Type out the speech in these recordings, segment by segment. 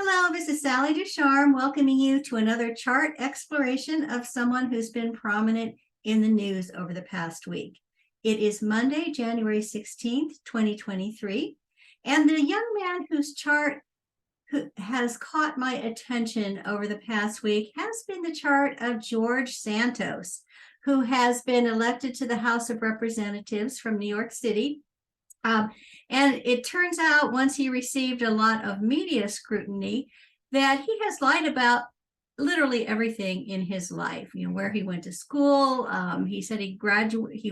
Hello, this is Sally Ducharme welcoming you to another chart exploration of someone who's been prominent in the news over the past week. It is Monday, January 16th, 2023, and the young man whose chart has caught my attention over the past week has been the chart of George Santos, who has been elected to the House of Representatives from New York City. And it turns out once he received a lot of media scrutiny that he has lied about literally everything in his life. You know, where he went to school. He said he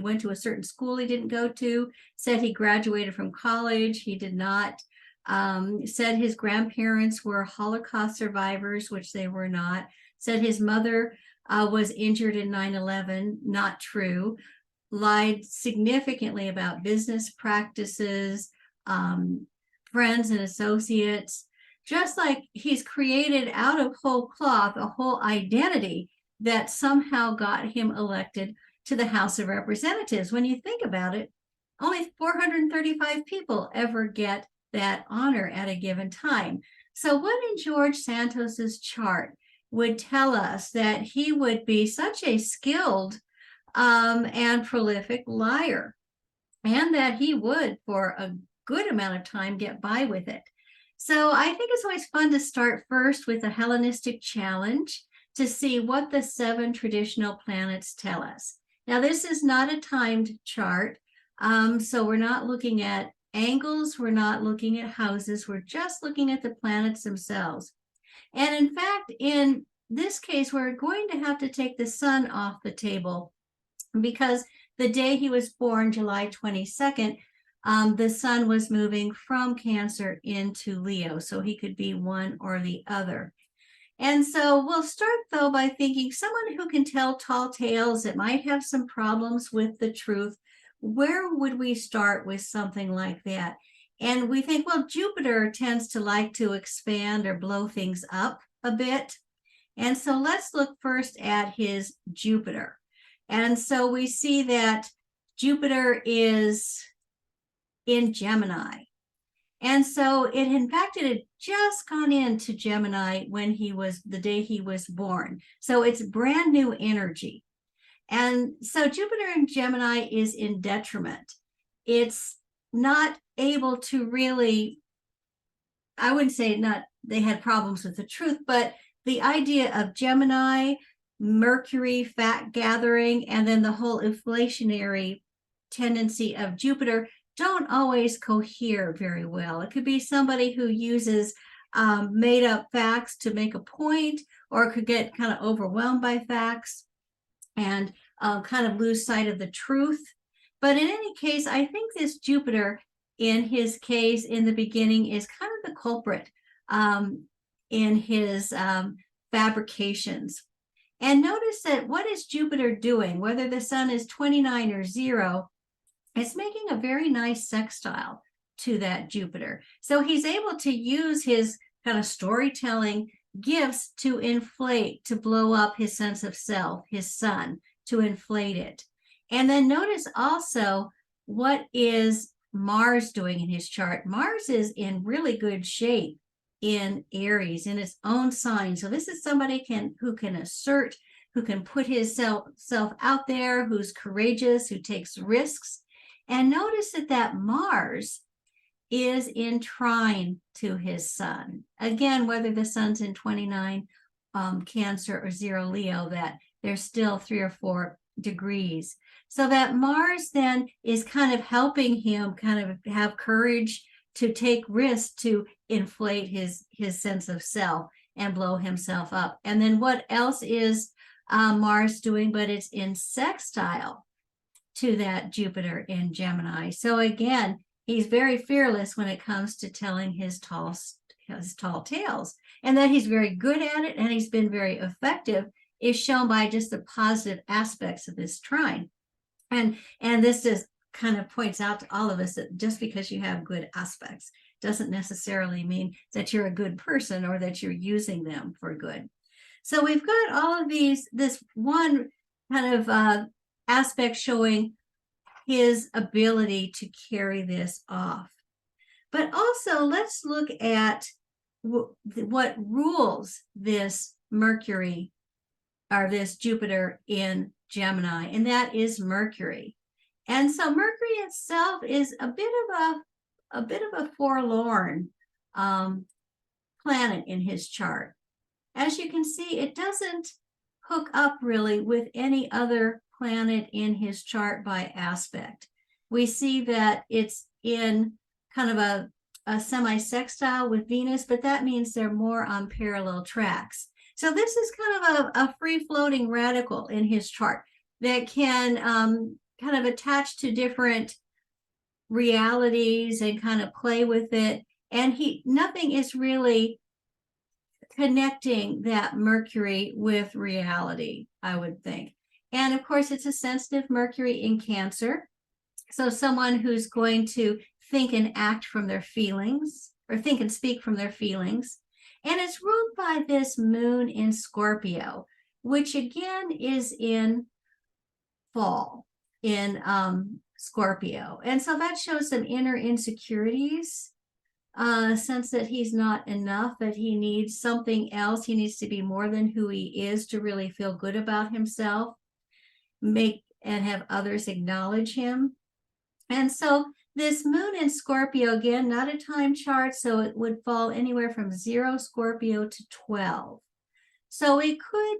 went to a certain school he didn't go to, said he graduated from college. He did not. Said his grandparents were Holocaust survivors, which they were not. Said his mother was injured in 9/11, not true. Lied significantly about business practices, friends and associates, just like he's created out of whole cloth a whole identity that somehow got him elected to the House of Representatives. When you think about it, only 435 people ever get that honor at a given time. So what in George Santos's chart would tell us that he would be such a skilled and prolific liar, and that he would, for a good amount of time, get by with it? So I think it's always fun to start first with a Hellenistic challenge to see what the 7 traditional planets tell us. Now, this is not a timed chart, so we're not looking at angles, we're not looking at houses, we're just looking at the planets themselves. And in fact, in this case, we're going to have to take the sun off the table, because the day he was born, July 22nd, the sun was moving from Cancer into Leo, so he could be one or the other. And so we'll start, though, by thinking someone who can tell tall tales that might have some problems with the truth. Where would we start with something like that? And we think, well, Jupiter tends to like to expand or blow things up a bit. And so let's look first at his Jupiter. And so we see that Jupiter is in Gemini. And so in fact, it had just gone into Gemini when the day he was born. So it's brand new energy. And so Jupiter in Gemini is in detriment. It's not able to really, I wouldn't say not, they had problems with the truth, but the idea of Gemini, Mercury, fact gathering, and then the whole inflationary tendency of Jupiter don't always cohere very well. It could be somebody who uses made up facts to make a point, or could get kind of overwhelmed by facts and kind of lose sight of the truth. But in any case, I think this Jupiter in his case in the beginning is kind of the culprit in his fabrications. And notice that what is Jupiter doing, whether the sun is 29 or 0, it's making a very nice sextile to that Jupiter. So he's able to use his kind of storytelling gifts to inflate, to blow up his sense of self, his sun, to inflate it. And then notice also what is Mars doing in his chart. Mars is in really good shape in Aries, in its own sign. So this is somebody who can assert, who can put his self out there, who's courageous, who takes risks. And notice that Mars is in trine to his sun. Again, whether the sun's in 29 Cancer or 0 Leo, that there's still 3 or 4 degrees. So that Mars then is kind of helping him kind of have courage to take risks, to inflate his sense of self and blow himself up. And then what else is Mars doing? But it's in sextile to that Jupiter in Gemini. So again, he's very fearless when it comes to telling his tall tales. And that he's very good at it and he's been very effective is shown by just the positive aspects of this trine. And this is kind of points out to all of us that just because you have good aspects doesn't necessarily mean that you're a good person or that you're using them for good. So we've got all of this one kind of aspect showing his ability to carry this off. But also let's look at what rules this Mercury or this Jupiter in Gemini, and that is Mercury. And so Mercury itself is a bit of a forlorn planet in his chart. As you can see, it doesn't hook up really with any other planet in his chart by aspect. We see that it's in kind of a semi-sextile with Venus, but that means they're more on parallel tracks. So this is kind of a free-floating radical in his chart that can kind of attach to different realities and kind of play with it. And nothing is really connecting that Mercury with reality, I would think. And of course, it's a sensitive Mercury in Cancer. So someone who's going to think and act from their feelings, or think and speak from their feelings. And it's ruled by this moon in Scorpio, which again is in fall in Scorpio. And so that shows some inner insecurities, sense that he's not enough, that he needs something else. He needs to be more than who he is to really feel good about himself, make and have others acknowledge him. And so this moon in Scorpio, again, not a time chart, so it would fall anywhere from 0 Scorpio to 12. So it could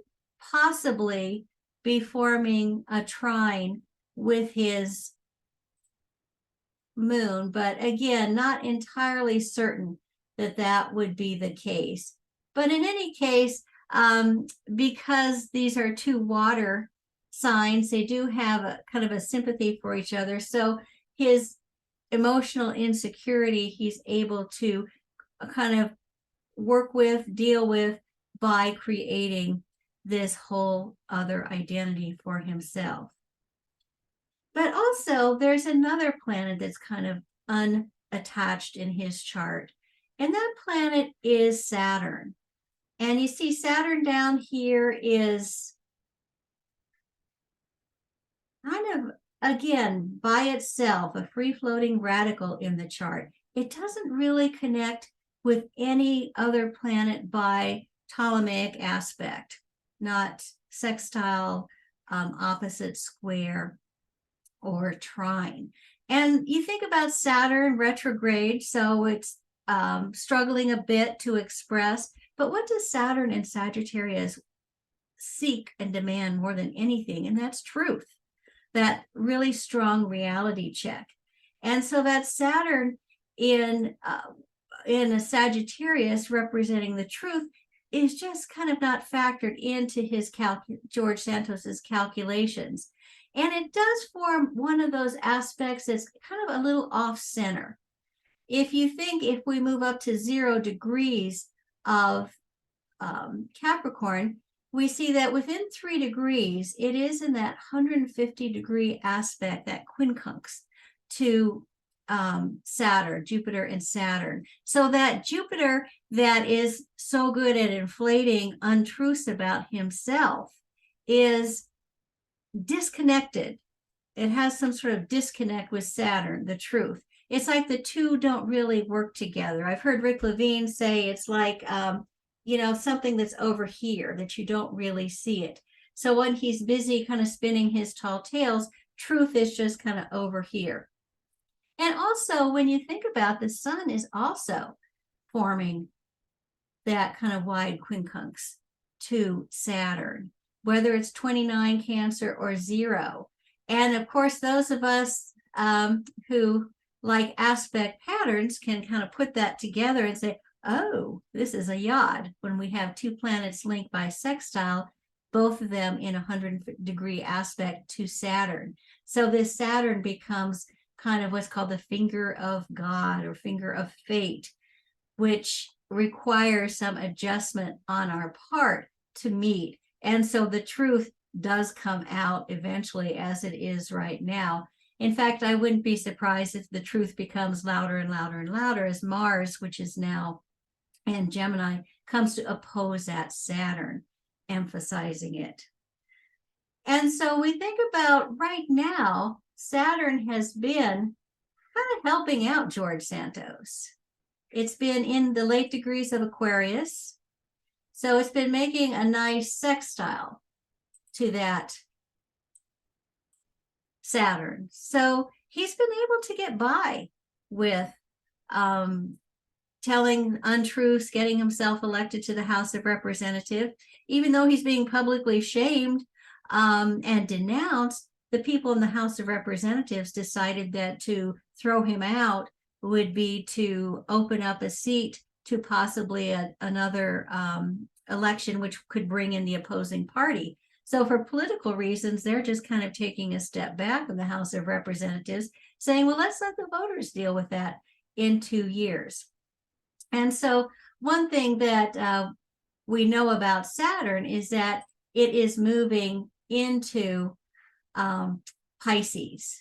possibly be forming a trine with his moon, but again, not entirely certain that that would be the case. But in any case, because these are two water signs, they do have a kind of a sympathy for each other. So his emotional insecurity, he's able to kind of work with, deal with by creating this whole other identity for himself. But also, there's another planet that's kind of unattached in his chart, and that planet is Saturn. And you see Saturn down here is kind of, again, by itself, a free-floating radical in the chart. It doesn't really connect with any other planet by Ptolemaic aspect, not sextile, opposite, square, or trine. And you think about Saturn retrograde, so it's struggling a bit to express. But what does Saturn in Sagittarius seek and demand more than anything? And that's truth, that really strong reality check. And so that Saturn in a Sagittarius representing the truth is just kind of not factored into his George Santos's calculations. And it does form one of those aspects that's kind of a little off center. If you think, if we move up to 0 degrees of Capricorn, we see that within 3 degrees, it is in that 150-degree aspect, that quincunx to Saturn, Jupiter and Saturn. So that Jupiter that is so good at inflating untruths about himself is disconnected. It has some sort of disconnect with Saturn, the truth. It's like the two don't really work together. I've heard Rick Levine say it's like, something that's over here that you don't really see it. So when he's busy kind of spinning his tall tales, truth is just kind of over here. And also, when you think about the sun is also forming that kind of wide quincunx to Saturn, whether it's 29 Cancer or 0. And of course, those of us who like aspect patterns can kind of put that together and say, oh, this is a yod, when we have two planets linked by sextile, both of them in a 100-degree aspect to Saturn. So this Saturn becomes kind of what's called the finger of God or finger of fate, which requires some adjustment on our part to meet. And so the truth does come out eventually, as it is right now. In fact, I wouldn't be surprised if the truth becomes louder and louder and louder as Mars, which is now in Gemini, comes to oppose that Saturn, emphasizing it. And so we think about right now, Saturn has been kind of helping out George Santos. It's been in the late degrees of Aquarius. So it's been making a nice sextile to that Saturn. So he's been able to get by with telling untruths, getting himself elected to the House of Representatives, even though he's being publicly shamed and denounced. The people in the House of Representatives decided that to throw him out would be to open up a seat to possibly another election, which could bring in the opposing party. So for political reasons, they're just kind of taking a step back in the House of Representatives, saying, well, let's let the voters deal with that in 2 years. And so one thing that we know about Saturn is that it is moving into Pisces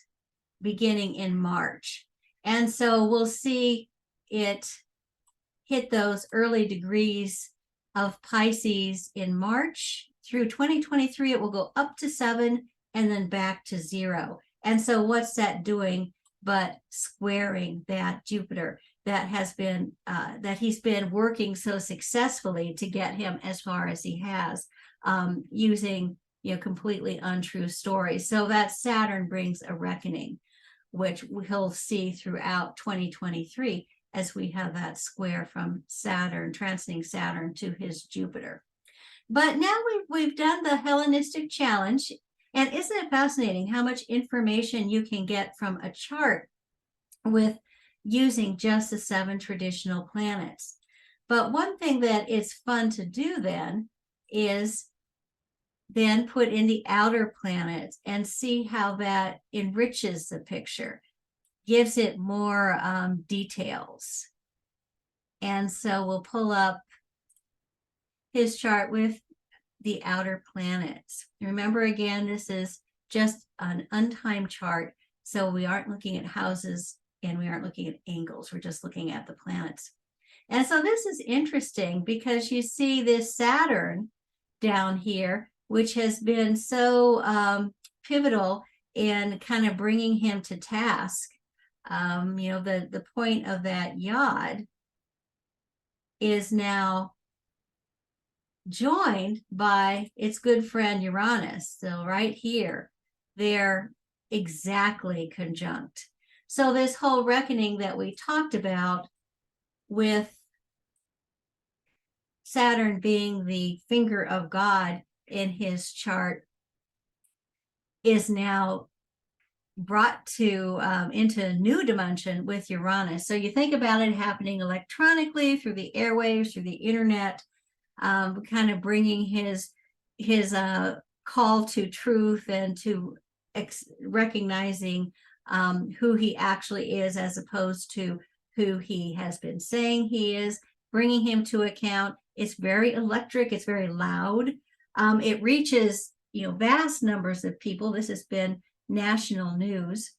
beginning in March. And so we'll see it hit those early degrees of Pisces in March. Through 2023, it will go up to 7 and then back to 0. And so what's that doing but squaring that Jupiter that has been that he's been working so successfully to get him as far as he has, using completely untrue stories. So that Saturn brings a reckoning, which we'll see throughout 2023 as we have that square from Saturn, transiting Saturn to his Jupiter. But now we've done the Hellenistic challenge, and isn't it fascinating how much information you can get from a chart with using just the 7 traditional planets? But one thing that is fun to do then is then put in the outer planets and see how that enriches the picture, gives it more details. And so we'll pull up his chart with the outer planets. Remember, again, this is just an untimed chart, so we aren't looking at houses and we aren't looking at angles. We're just looking at the planets. And so this is interesting because you see this Saturn down here, which has been so pivotal in kind of bringing him to task. The point of that yod is now joined by its good friend Uranus. So right here, they're exactly conjunct. So this whole reckoning that we talked about with Saturn being the finger of God in his chart is now brought to into a new dimension with Uranus. So you think about it happening electronically through the airwaves, through the internet, kind of bringing his call to truth and to recognizing who he actually is as opposed to who he has been saying he is, bringing him to account. It's very electric. It's very loud. It reaches vast numbers of people. This has been national news.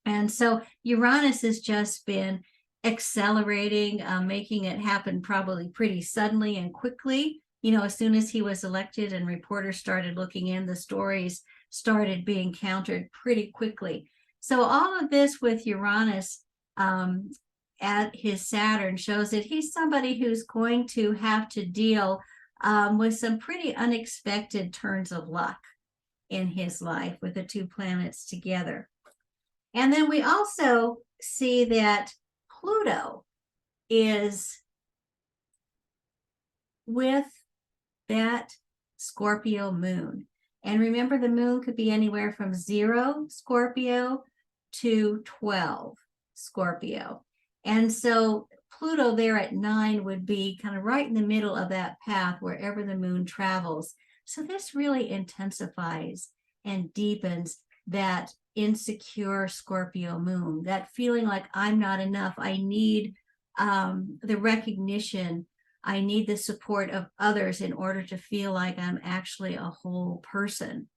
And so Uranus has just been accelerating, making it happen probably pretty suddenly and quickly. As soon as he was elected and reporters started looking in, the stories started being countered pretty quickly. So all of this with Uranus at his Saturn shows that he's somebody who's going to have to deal with some pretty unexpected turns of luck in his life with the 2 planets together. And then we also see that Pluto is with that Scorpio moon. And remember, the moon could be anywhere from 0 Scorpio to 12 Scorpio. And so Pluto there at 9 would be kind of right in the middle of that path wherever the moon travels. So this really intensifies and deepens that insecure Scorpio moon, that feeling like I'm not enough. I need the recognition. I need the support of others in order to feel like I'm actually a whole person.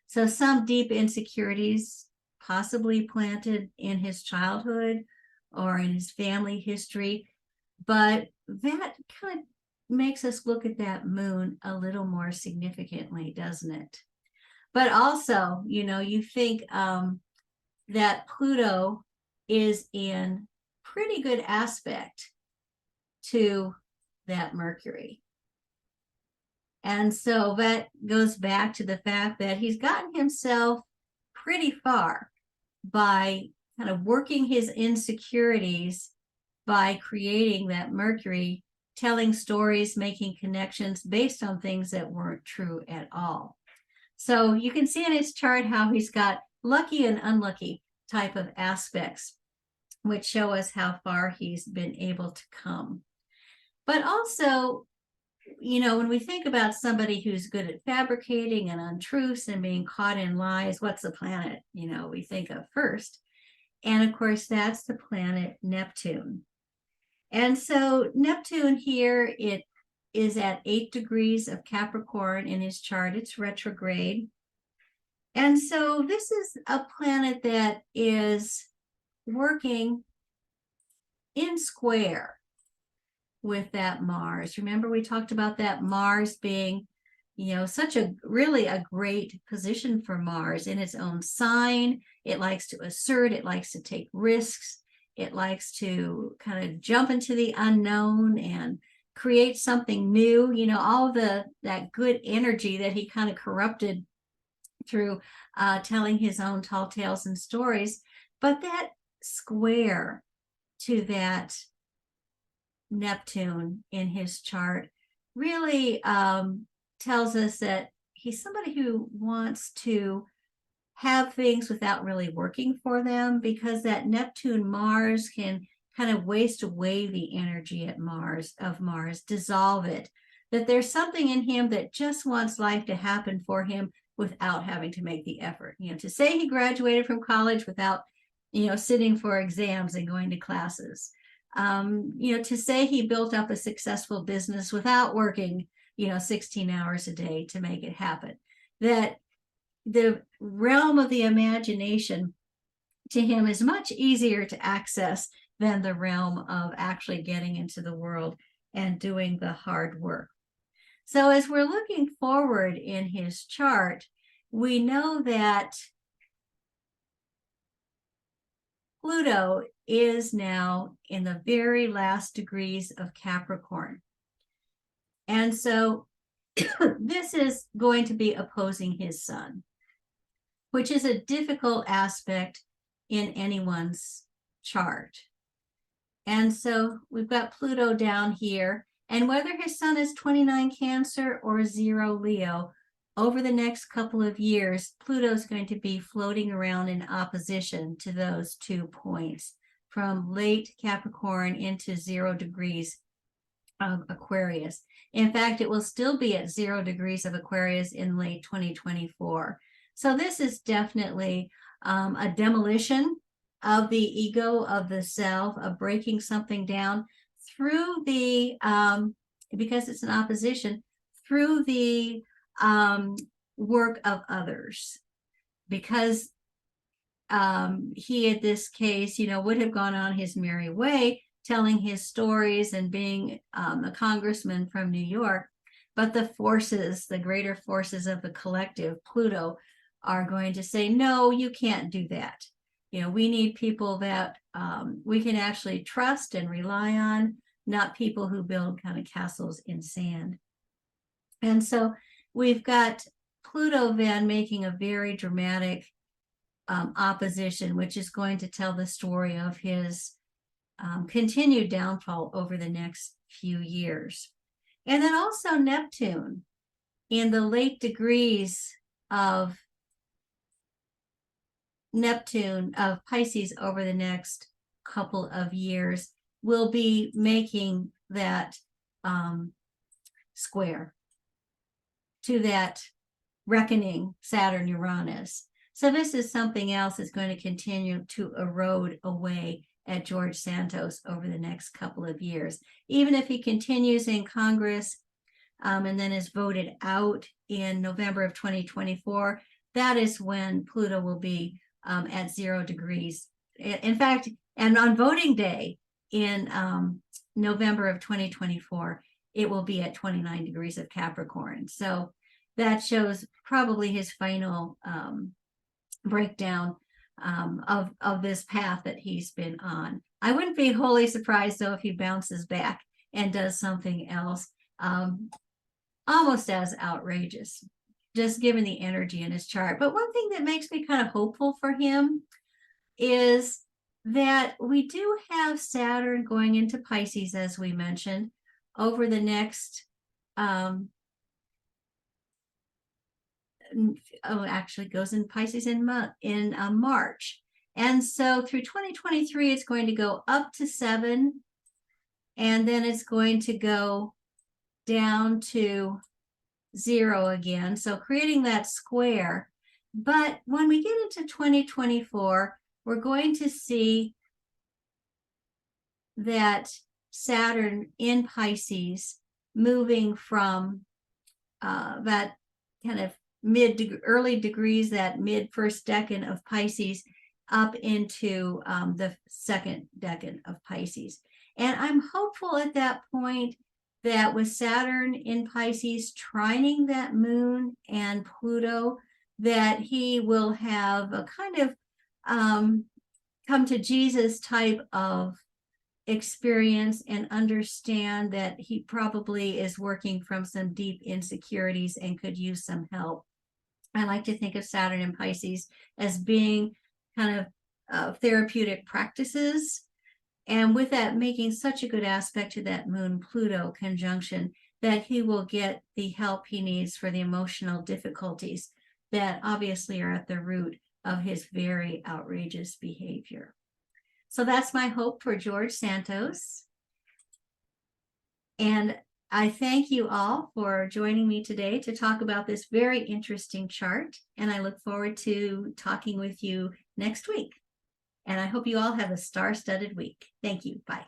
So some deep insecurities possibly planted in his childhood or in his family history, but that kind of makes us look at that moon a little more significantly, doesn't it? But also, you think that Pluto is in pretty good aspect to that Mercury. And so that goes back to the fact that he's gotten himself pretty far by kind of working his insecurities by creating that Mercury, telling stories, making connections based on things that weren't true at all. So you can see in his chart how he's got lucky and unlucky type of aspects, which show us how far he's been able to come. But also, when we think about somebody who's good at fabricating and untruths and being caught in lies, what's the planet, we think of first? And of course, that's the planet Neptune. And so Neptune here, it is at 8 degrees of Capricorn in his chart. It's retrograde. And so this is a planet that is working in square with that Mars. Remember, we talked about that Mars being, such a great position for Mars in its own sign. It likes to assert, it likes to take risks, it likes to kind of jump into the unknown and create something new, all of that good energy that he kind of corrupted through telling his own tall tales and stories. But that square to that Neptune in his chart really tells us that he's somebody who wants to have things without really working for them, because that Neptune Mars can kind of waste away the energy of Mars, dissolve it, that there's something in him that just wants life to happen for him without having to make the effort. To say he graduated from college without, sitting for exams and going to classes. To say he built up a successful business without working, 16 hours a day to make it happen. That the realm of the imagination to him is much easier to access than the realm of actually getting into the world and doing the hard work. So as we're looking forward in his chart, we know that Pluto is now in the very last degrees of Capricorn. And so this is going to be opposing his sun, which is a difficult aspect in anyone's chart. And so we've got Pluto down here, and whether his sun is 29 Cancer or 0 Leo, over the next couple of years, Pluto is going to be floating around in opposition to those 2 points, from late Capricorn into 0 degrees of Aquarius. In fact, it will still be at 0 degrees of Aquarius in late 2024. So this is definitely a demolition of the ego, of the self, of breaking something down through the, because it's an opposition, through the work of others. Because he, in this case, would have gone on his merry way, telling his stories and being a congressman from New York. But the forces, the greater forces of the collective, Pluto, are going to say, no, you can't do that. We need people that we can actually trust and rely on, not people who build kind of castles in sand. And so we've got Pluto then making a very dramatic opposition, which is going to tell the story of his continued downfall over the next few years. And then also Neptune in the late degrees of Neptune of Pisces over the next couple of years will be making that square to that reckoning Saturn-Uranus. So this is something else that's going to continue to erode away at George Santos over the next couple of years. Even if he continues in Congress and then is voted out in November of 2024, that is when Pluto will be at 0 degrees. In fact, and on voting day in November of 2024, it will be at 29 degrees of Capricorn. So that shows probably his final breakdown of this path that he's been on. I wouldn't be wholly surprised though if he bounces back and does something else almost as outrageous, just given the energy in his chart. But one thing that makes me kind of hopeful for him is that we do have Saturn going into Pisces, as we mentioned, over the next actually goes in Pisces in March. And so through 2023, it's going to go up to 7, and then it's going to go down to 0 again. So creating that square. But when we get into 2024, we're going to see that Saturn in Pisces moving from that kind of early degrees, that mid first decan of Pisces, up into the second decan of Pisces. And I'm hopeful at that point that with Saturn in Pisces trining that moon and Pluto, that he will have a kind of come to Jesus type of experience and understand that he probably is working from some deep insecurities and could use some help. I like to think of Saturn in Pisces as being kind of therapeutic practices, and with that making such a good aspect to that Moon-Pluto conjunction, that he will get the help he needs for the emotional difficulties that obviously are at the root of his very outrageous behavior. So that's my hope for George Santos. And I thank you all for joining me today to talk about this very interesting chart. And I look forward to talking with you next week. And I hope you all have a star-studded week. Thank you. Bye.